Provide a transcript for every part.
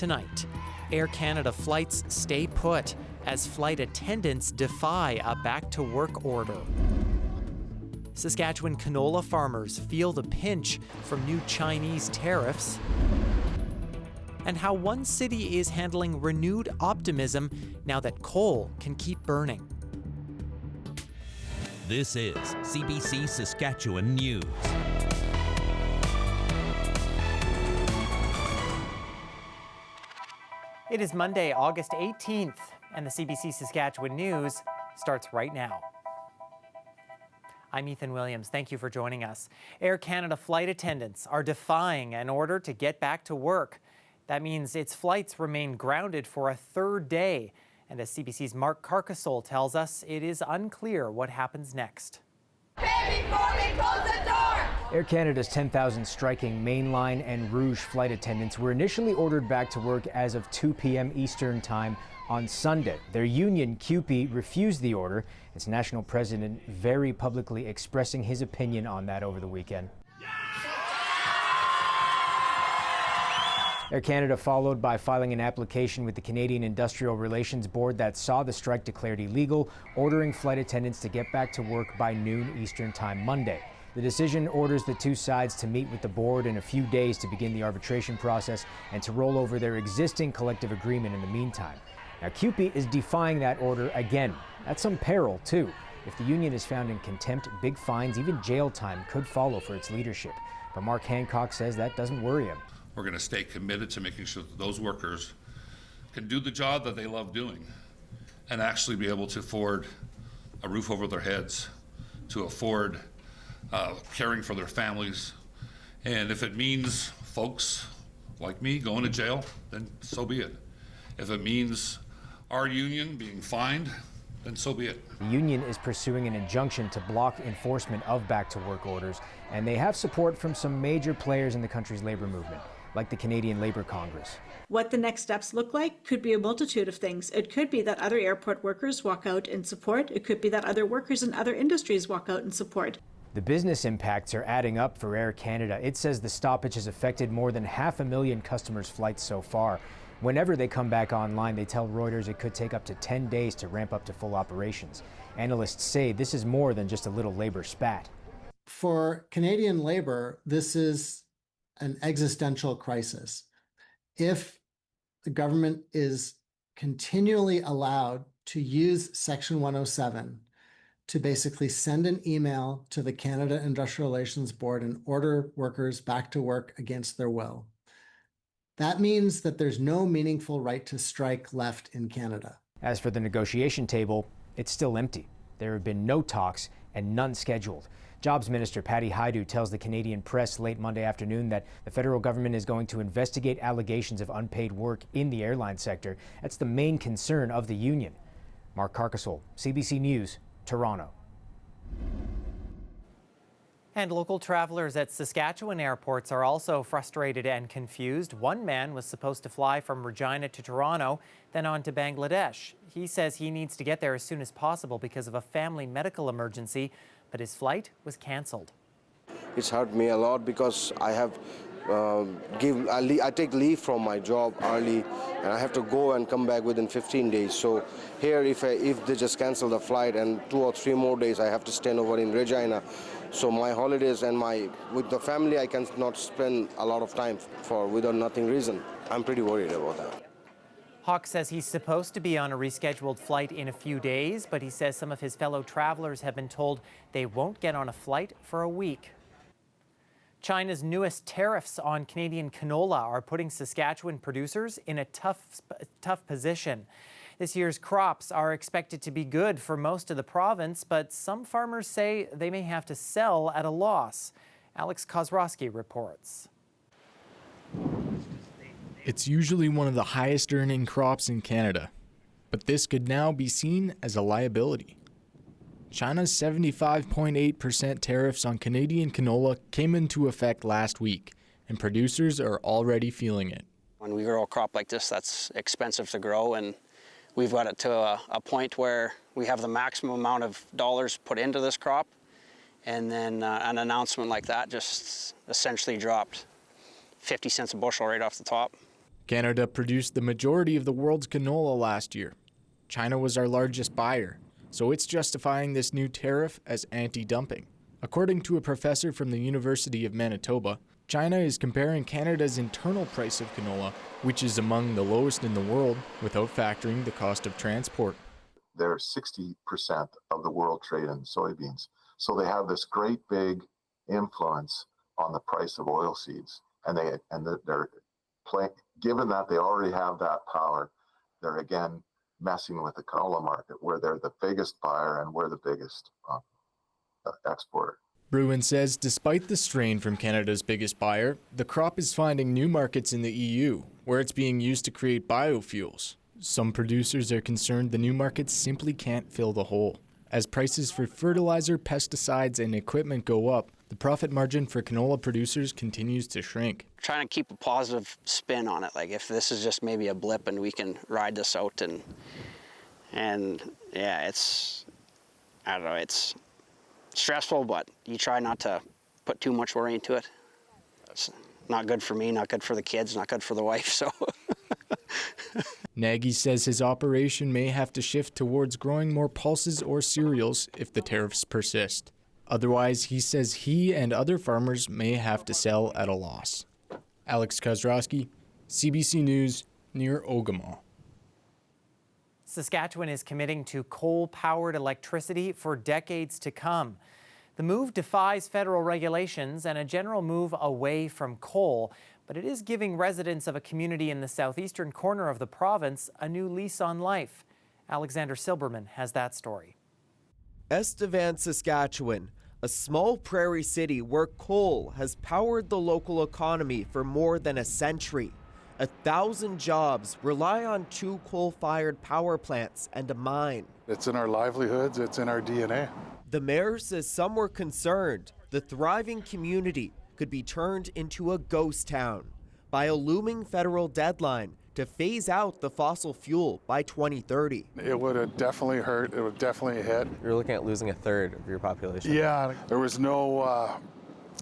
tonight. Air Canada flights stay put as flight attendants defy a back-to-work order. Saskatchewan canola farmers feel the pinch from new Chinese tariffs. And how one city is handling renewed optimism now that coal can keep burning. This is CBC Saskatchewan News. It is Monday, August 18th, and the CBC Saskatchewan News starts right now. I'm Ethan Williams. Thank you for joining us. Air Canada flight attendants are defying an order to get back to work. That means its flights remain grounded for a third day. And as CBC's Mark Carcassol tells us, it is unclear what happens next. Pay before we close the door! Air Canada's 10,000 striking mainline and Rouge flight attendants were initially ordered back to work as of 2 p.m. Eastern Time on Sunday. Their union, CUPE, refused the order. Its national president very publicly expressing his opinion on that over the weekend. Air Canada followed by filing an application with the Canadian Industrial Relations Board that saw the strike declared illegal, ordering flight attendants to get back to work by noon Eastern Time Monday. The decision orders the two sides to meet with the board in a few days to begin the arbitration process and to roll over their existing collective agreement in the meantime. Now, CUPE is defying that order again. At some peril, too. If the union is found in contempt, big fines, even jail time could follow for its leadership. But Mark Hancock says that doesn't worry him. We're going to stay committed to making sure that those workers can do the job that they love doing and actually be able to afford a roof over their heads, to afford caring for their families. And if it means folks like me going to jail, then so be it. If it means our union being fined, then so be it. The union is pursuing an injunction to block enforcement of back-to-work orders, and they have support from some major players in the country's labor movement, like the Canadian Labour Congress. What the next steps look like could be a multitude of things. It could be that other airport workers walk out in support. It could be that other workers in other industries walk out in support. The business impacts are adding up for Air Canada. It says the stoppage has affected more than 500,000 customers' flights so far. Whenever they come back online, they tell Reuters it could take up to 10 days to ramp up to full operations. Analysts say this is more than just a little labor spat. For Canadian labor, this is an existential crisis. If the government is continually allowed to use Section 107 to basically send an email to the Canada Industrial Relations Board and order workers back to work against their will, that means that there's no meaningful right to strike left in Canada. As for the negotiation table, it's still empty. There have been no talks and none scheduled. Jobs Minister Patty Hajdu tells the Canadian press late Monday afternoon that the federal government is going to investigate allegations of unpaid work in the airline sector. That's the main concern of the union. Mark Carcassol, CBC News, Toronto. And local travelers at Saskatchewan airports are also frustrated and confused. One man was supposed to fly from Regina to Toronto, then on to Bangladesh. He says he needs to get there as soon as possible because of a family medical emergency, but his flight was canceled. It's hurt me a lot because I have I take leave from my job early and I have to go and come back within 15 days. So here if they just cancel the flight and 2 or 3 more days I have to stay over in Regina. So my holidays and with the family I cannot spend a lot of time without nothing reason. I'm pretty worried about that. Hawk says he's supposed to be on a rescheduled flight in a few days, but he says some of his fellow travelers have been told they won't get on a flight for a week. China's newest tariffs on Canadian canola are putting Saskatchewan producers in a tough position. This year's crops are expected to be good for most of the province, but some farmers say they may have to sell at a loss. Alex Kozrowski reports. It's usually one of the highest earning crops in Canada, but this could now be seen as a liability. China's 75.8% tariffs on Canadian canola came into effect last week, and producers are already feeling it. When we grow a crop like this, that's expensive to grow, and we've got it to a point where we have the maximum amount of dollars put into this crop, and then an announcement like that just essentially dropped 50 cents a bushel right off the top. Canada produced the majority of the world's canola last year. China was our largest buyer, so it's justifying this new tariff as anti-dumping. According to a professor from the University of Manitoba, China is comparing Canada's internal price of canola, which is among the lowest in the world, without factoring the cost of transport. They're 60% of the world trade in soybeans. So they have this great big influence on the price of oilseeds. And they're playing, given that they already have that power, they're again messing with the canola market, where they're the biggest buyer and we're the biggest exporter. Bruin says despite the strain from Canada's biggest buyer, the crop is finding new markets in the EU, where it's being used to create biofuels. Some producers are concerned the new markets simply can't fill the hole. As prices for fertilizer, pesticides, and equipment go up, the profit margin for canola producers continues to shrink. Trying to keep a positive spin on it, like if this is just maybe a blip and we can ride this out and yeah, it's, I don't know, it's stressful, but you try not to put too much worry into it. It's not good for me, not good for the kids, not good for the wife, so. Nagy says his operation may have to shift towards growing more pulses or cereals if the tariffs persist. Otherwise, he says he and other farmers may have to sell at a loss. Alex Kozrowski, CBC News, near Ogama. Saskatchewan is committing to coal-powered electricity for decades to come. The move defies federal regulations and a general move away from coal, but it is giving residents of a community in the southeastern corner of the province a new lease on life. Alexander Silberman has that story. Estevan, Saskatchewan, a small prairie city where coal has powered the local economy for more than a century. 1,000 jobs rely on 2 coal-fired power plants and a mine. It's in our livelihoods, it's in our DNA. The mayor says some were concerned the thriving community could be turned into a ghost town by a looming federal deadline to phase out the fossil fuel by 2030. It would have definitely hurt, it would definitely hit. You're looking at losing a third of your population. Yeah, there was no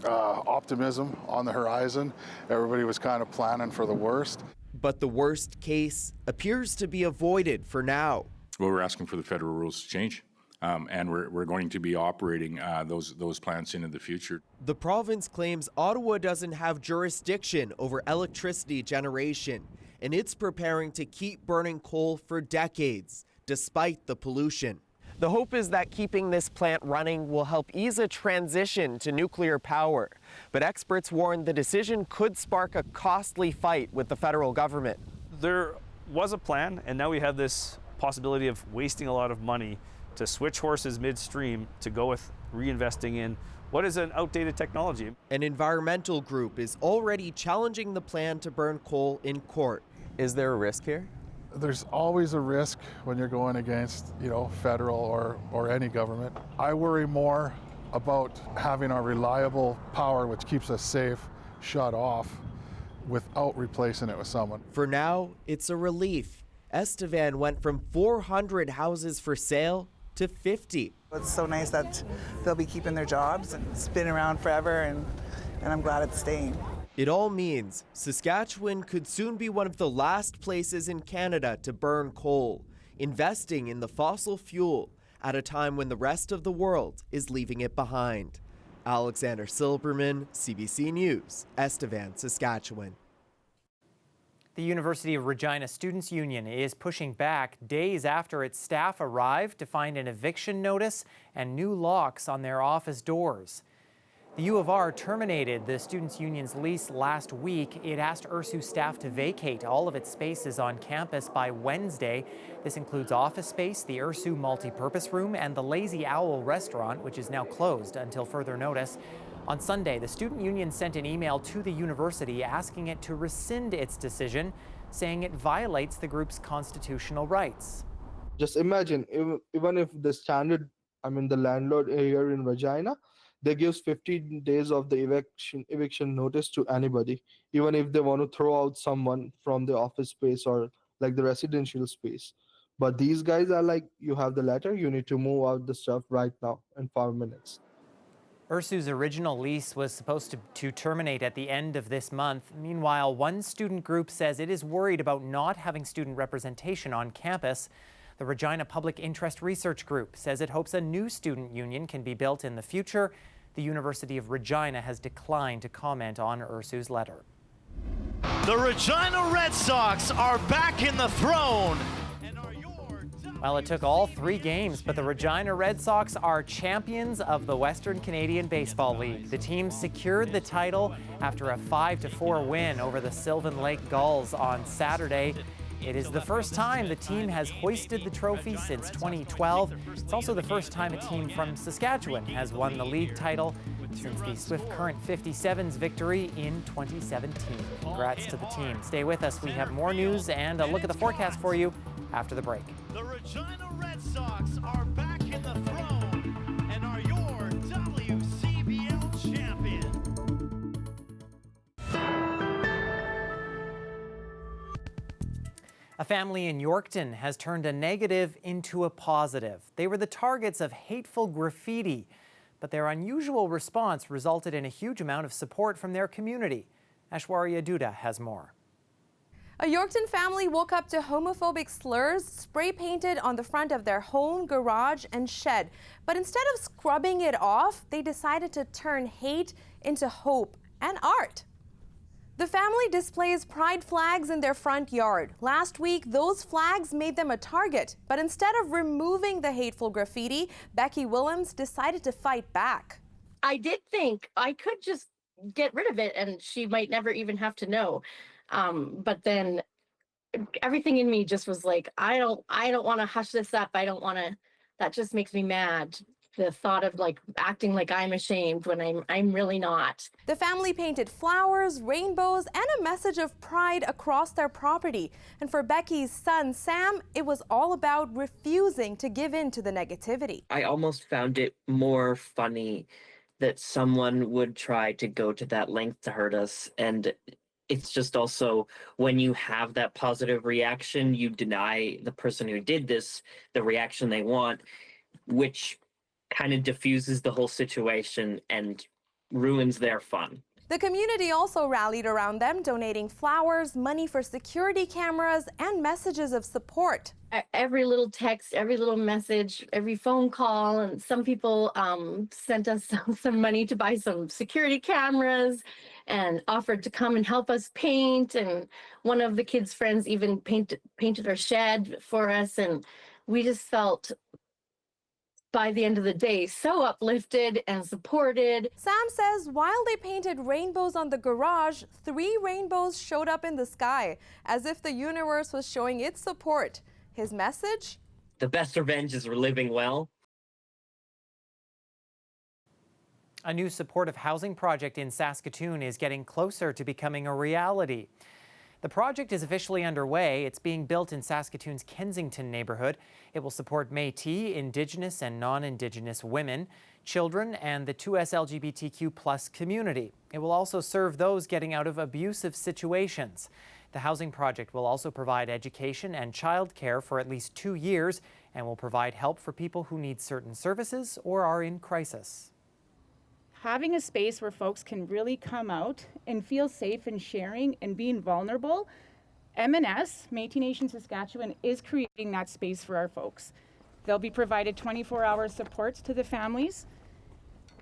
optimism on the horizon. Everybody was kind of planning for the worst. But the worst case appears to be avoided for now. Well, we're asking for the federal rules to change, and we're going to be operating those plants into the future. The province claims Ottawa doesn't have jurisdiction over electricity generation, and it's preparing to keep burning coal for decades, despite the pollution. The hope is that keeping this plant running will help ease a transition to nuclear power. But experts warn the decision could spark a costly fight with the federal government. There was a plan, and now we have this possibility of wasting a lot of money to switch horses midstream to go with reinvesting in what is an outdated technology. An environmental group is already challenging the plan to burn coal in court. Is there a risk here? There's always a risk when you're going against, federal or any government. I worry more about having our reliable power, which keeps us safe, shut off without replacing it with someone. For now, it's a relief. Estevan went from 400 houses for sale to 50. It's so nice that they'll be keeping their jobs and it's been around forever, and I'm glad it's staying. It all means Saskatchewan could soon be one of the last places in Canada to burn coal, investing in the fossil fuel at a time when the rest of the world is leaving it behind. Alexander Silberman, CBC News, Estevan, Saskatchewan. The University of Regina Students' Union is pushing back days after its staff arrived to find an eviction notice and new locks on their office doors. The U of R terminated the Students' Union's lease last week. It asked URSU staff to vacate all of its spaces on campus by Wednesday. This includes office space, the URSU multi-purpose room, and the Lazy Owl restaurant, which is now closed until further notice. On Sunday, the Student Union sent an email to the university asking it to rescind its decision, saying it violates the group's constitutional rights. Just imagine, even if the the landlord here in Regina, they give 15 days of the eviction notice to anybody, even if they want to throw out someone from the office space or like the residential space. But these guys are like, you have the letter, you need to move out the stuff right now in 5 minutes. Ursu's original lease was supposed to terminate at the end of this month. Meanwhile, one student group says it is worried about not having student representation on campus. The Regina Public Interest Research Group says it hopes a new student union can be built in the future. The University of Regina has declined to comment on Ursu's letter. The Regina Red Sox are back in the throne. Well, it took all 3 games, but the Regina Red Sox are champions of the Western Canadian Baseball League. The team secured the title after a 5-4 win over the Sylvan Lake Gulls on Saturday. It is the first time the team has hoisted the trophy since 2012. It's also the first time a team from Saskatchewan has won the league title since the Swift Current 57's victory in 2017. Congrats to the team. Stay with us. We have more news and a look at the forecast for you after the break. The Regina Red Sox are back in the throne and are your WCBL champion. A family in Yorkton has turned a negative into a positive. They were the targets of hateful graffiti, but their unusual response resulted in a huge amount of support from their community. Ashwarya Duda has more. A Yorkton family woke up to homophobic slurs spray painted on the front of their home, garage, and shed. But instead of scrubbing it off, they decided to turn hate into hope and art. The family displays pride flags in their front yard. Last week, those flags made them a target. But instead of removing the hateful graffiti, Becky Willems decided to fight back. I did think I could just get rid of it and she might never even have to know. But then everything in me just was like, I don't want to hush this up. I don't want to, that just makes me mad. The thought of like acting like I'm ashamed when I'm really not. The family painted flowers, rainbows, and a message of pride across their property. And for Becky's son, Sam, it was all about refusing to give in to the negativity. I almost found it more funny that someone would try to go to that length to hurt us. And it's just also when you have that positive reaction, you deny the person who did this the reaction they want, which kind of diffuses the whole situation and ruins their fun. The community also rallied around them, donating flowers, money for security cameras, and messages of support. Every little text, every little message, every phone call, and some people sent us some money to buy some security cameras and offered to come and help us paint. And one of the kids' friends even painted our shed for us. And we just felt, by the end of the day, so uplifted and supported. Sam says while they painted rainbows on the garage, 3 rainbows showed up in the sky, as if the universe was showing its support. His message? The best revenge is living well. A new supportive housing project in Saskatoon is getting closer to becoming a reality. The project is officially underway. It's being built in Saskatoon's Kensington neighborhood. It will support Métis, Indigenous and non-Indigenous women, children, and the 2S LGBTQ+ community. It will also serve those getting out of abusive situations. The housing project will also provide education and childcare for at least 2 years and will provide help for people who need certain services or are in crisis. Having a space where folks can really come out and feel safe and sharing and being vulnerable, M&S, Métis Nation Saskatchewan, is creating that space for our folks. They'll be provided 24-hour support to the families.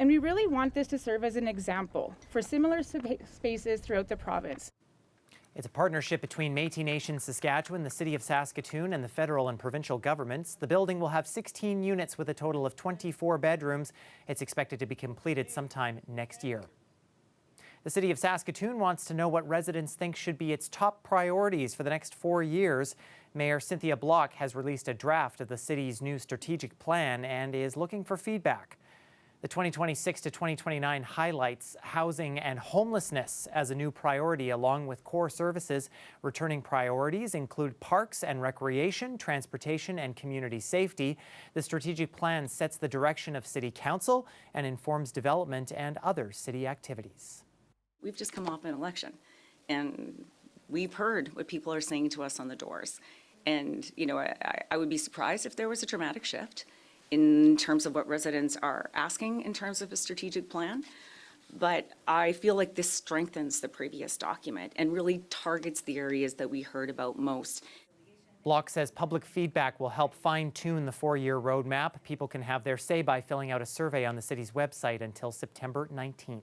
And we really want this to serve as an example for similar spaces throughout the province. It's a partnership between Métis Nation Saskatchewan, the City of Saskatoon, and the federal and provincial governments. The building will have 16 units with a total of 24 bedrooms. It's expected to be completed sometime next year. The City of Saskatoon wants to know what residents think should be its top priorities for the next 4 years. Mayor Cynthia Block has released a draft of the city's new strategic plan and is looking for feedback. The 2026 to 2029 highlights housing and homelessness as a new priority along with core services. Returning priorities include parks and recreation, transportation, and community safety. The strategic plan sets the direction of City Council and informs development and other city activities. We've just come off an election and we've heard what people are saying to us on the doors. And, you know, I would be surprised if there was a dramatic shift. in terms of what residents are asking in terms of a strategic plan. But I feel like this strengthens the previous document and really targets the areas that we heard about most. Block says public feedback will help fine-tune the 4-year roadmap. People can have their say by filling out a survey on the city's website until September 19th.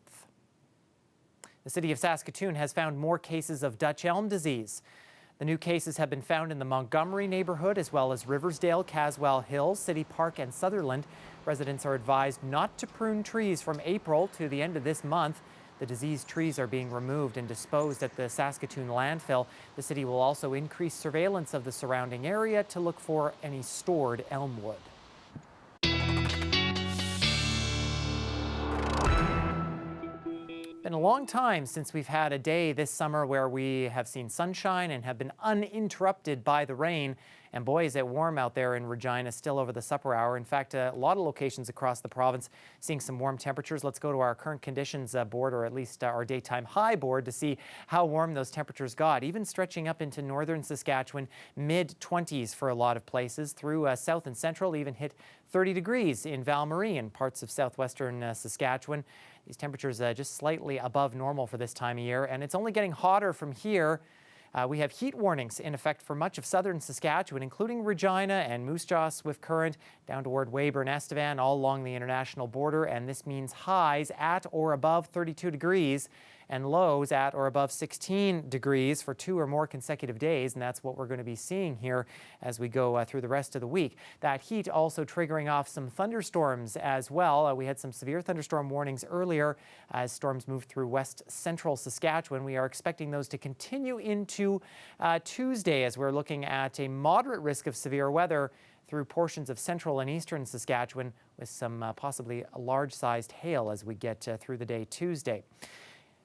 The city of Saskatoon has found more cases of Dutch elm disease. The new cases have been found in the Montgomery neighborhood as well as Riversdale, Caswell Hills, City Park and Sutherland. Residents are advised not to prune trees from April to the end of this month. The diseased trees are being removed and disposed at the Saskatoon landfill. The city will also increase surveillance of the surrounding area to look for any stored elm wood. Been a long time since we've had a day this summer where we have seen sunshine and have been uninterrupted by the rain. And boy, is it warm out there in Regina still over the supper hour. In fact, a lot of locations across the province seeing some warm temperatures. Let's go to our current conditions board, or at least our daytime high board, to see how warm those temperatures got, even stretching up into northern Saskatchewan, mid-20s for a lot of places, through south and central, even hit 30 degrees in Val-Marie and parts of southwestern Saskatchewan. These temperatures just slightly above normal for this time of year, and it's only getting hotter from here. We have heat warnings in effect for much of southern Saskatchewan, including Regina and Moose Jaw, Swift Current, down toward Weyburn, Estevan, all along the international border. And this means highs at or above 32 degrees and lows at or above 16 degrees for 2 or more consecutive days. And that's what we're going to be seeing here as we go through the rest of the week. That heat also triggering off some thunderstorms as well. We had some severe thunderstorm warnings earlier as storms moved through west central Saskatchewan. We are expecting those to continue into Tuesday as we're looking at a moderate risk of severe weather through portions of central and eastern Saskatchewan with some possibly large-sized hail as we get through the day Tuesday.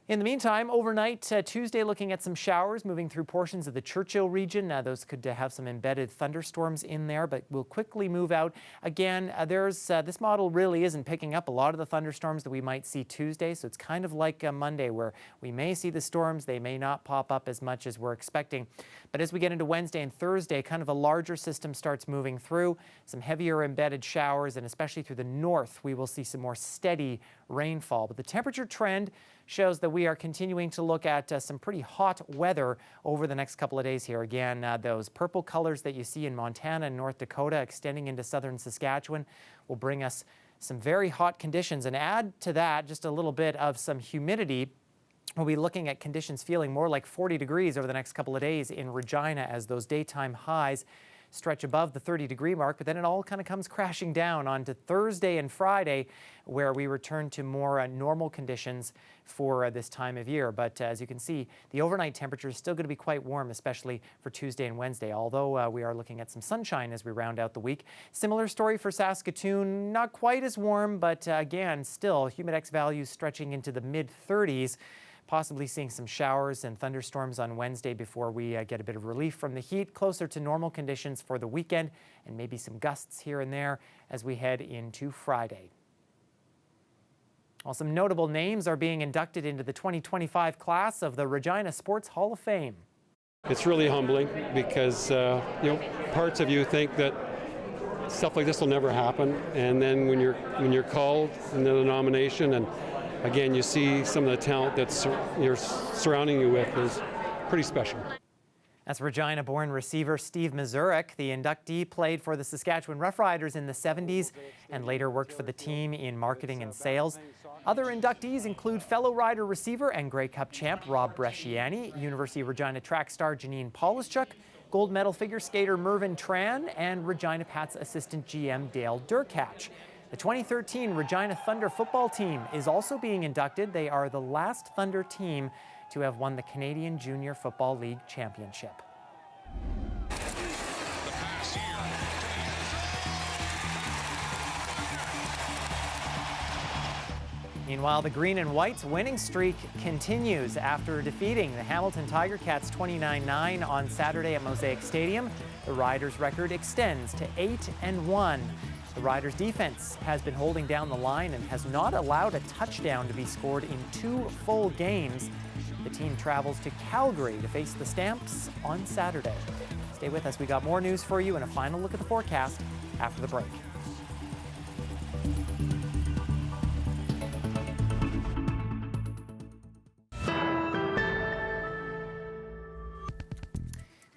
In the meantime, overnight Tuesday, looking at some showers moving through portions of the Churchill region. Those could have some embedded thunderstorms in there, but will quickly move out. Again, this model really isn't picking up a lot of the thunderstorms that we might see Tuesday, so it's kind of like Monday where we may see the storms. They may not pop up as much as we're expecting. But as we get into Wednesday and Thursday, kind of a larger system starts moving through, some heavier embedded showers, and especially through the north, we will see some more steady rainfall. But the temperature trend shows that we are continuing to look at some pretty hot weather over the next couple of days here. Again, those purple colors that you see in Montana and North Dakota extending into southern Saskatchewan will bring us some very hot conditions. And add to that just a little bit of some humidity. We'll be looking at conditions feeling more like 40 degrees over the next couple of days in Regina as those daytime highs stretch above the 30-degree mark, but then it all kind of comes crashing down onto Thursday and Friday, where we return to more normal conditions for this time of year. But as you can see, the overnight temperature is still going to be quite warm, especially for Tuesday and Wednesday, although we are looking at some sunshine as we round out the week. Similar story for Saskatoon, not quite as warm, but again, still humidex values stretching into the mid-30s. Possibly seeing some showers and thunderstorms on Wednesday before we get a bit of relief from the heat, closer to normal conditions for the weekend, and maybe some gusts here and there as we head into Friday. Well, some notable names are being inducted into the 2025 class of the Regina Sports Hall of Fame. It's really humbling because parts of you think that stuff like this will never happen, and then when you're called and then the nomination, and again, you see some of the talent that's you're surrounding you with is pretty special. That's Regina-born receiver Steve Mazurek. The inductee played for the Saskatchewan Roughriders in the 70s and later worked for the team in marketing and sales. Other inductees include fellow Rider receiver and Grey Cup champ Rob Bresciani, University of Regina track star Janine Polischuk, gold medal figure skater Mervyn Tran, and Regina Pat's assistant GM Dale Durkach. The 2013 Regina Thunder football team is also being inducted. They are the last Thunder team to have won the Canadian Junior Football League Championship. Meanwhile, the Green and White's winning streak continues after defeating the Hamilton Tiger Cats 29-9 on Saturday at Mosaic Stadium. The Riders' record extends to 8-1. The Riders' defense has been holding down the line and has not allowed a touchdown to be scored in 2 full games. The team travels to Calgary to face the Stamps on Saturday. Stay with us. We got more news for you and a final look at the forecast after the break.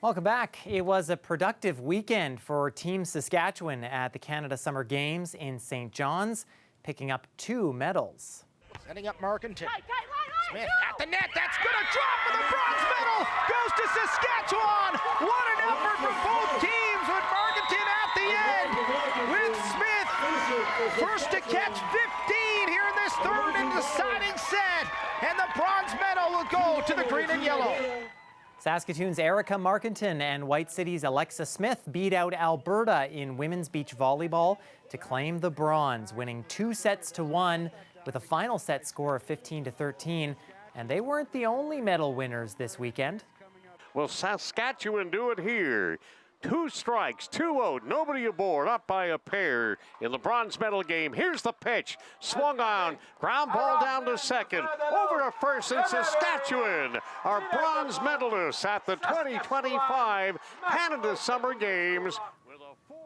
Welcome back. It was a productive weekend for Team Saskatchewan at the Canada Summer Games in St. John's, picking up 2 medals. Setting up Markinton. Smith at the net. That's going to drop, and the bronze medal goes to Saskatchewan. What an effort from both teams with Markinton at the end. With Smith first to catch 15 here in this third and deciding set. And the bronze medal will go to the green and yellow. Saskatoon's Erica Markinton and White City's Alexa Smith beat out Alberta in women's beach volleyball to claim the bronze, winning 2-1 with a final set score of 15-13. And they weren't the only medal winners this weekend. Will Saskatchewan do it here? 2 strikes, 2-0, nobody aboard, up by a pair in the bronze medal game. Here's the pitch, swung on, ground ball down to second, over to first in Saskatchewan. Our bronze medalists at the 2025 Canada Summer Games.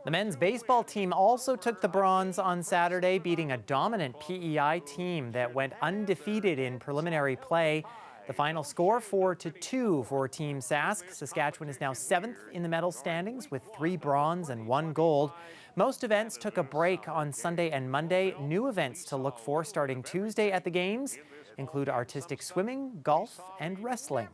The men's baseball team also took the bronze on Saturday, beating a dominant PEI team that went undefeated in preliminary play. The final score 4-2 for Team Sask. Saskatchewan is now 7th in the medal standings with 3 bronze and 1 gold. Most events took a break on Sunday and Monday. New events to look for starting Tuesday at the Games include artistic swimming, golf, and wrestling.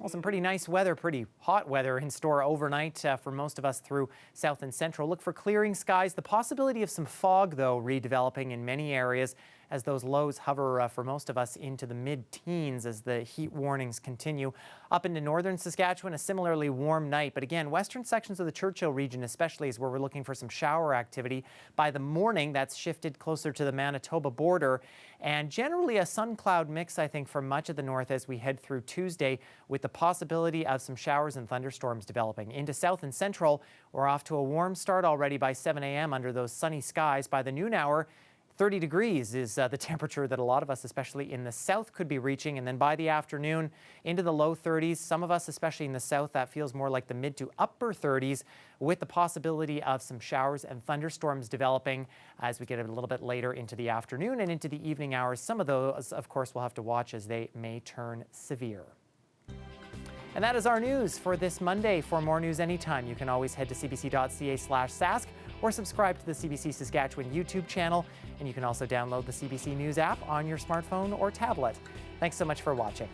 Well, some pretty nice weather, pretty hot weather in store overnight for most of us through south and central. Look for clearing skies. The possibility of some fog, though, redeveloping in many areas as those lows hover for most of us into the mid-teens as the heat warnings continue. Up into northern Saskatchewan, a similarly warm night. But again, western sections of the Churchill region especially is where we're looking for some shower activity. By the morning, that's shifted closer to the Manitoba border. And generally a sun-cloud mix, I think, for much of the north as we head through Tuesday, with the possibility of some showers and thunderstorms developing. Into south and central, we're off to a warm start already by 7 a.m. under those sunny skies. By the noon hour, 30 degrees is the temperature that a lot of us, especially in the south, could be reaching. And then by the afternoon, into the low 30s. Some of us, especially in the south, that feels more like the mid to upper 30s, with the possibility of some showers and thunderstorms developing as we get a little bit later into the afternoon and into the evening hours. Some of those, of course, we'll have to watch as they may turn severe. And that is our news for this Monday. For more news anytime, you can always head to cbc.ca/Sask or subscribe to the CBC Saskatchewan YouTube channel. And you can also download the CBC News app on your smartphone or tablet. Thanks so much for watching.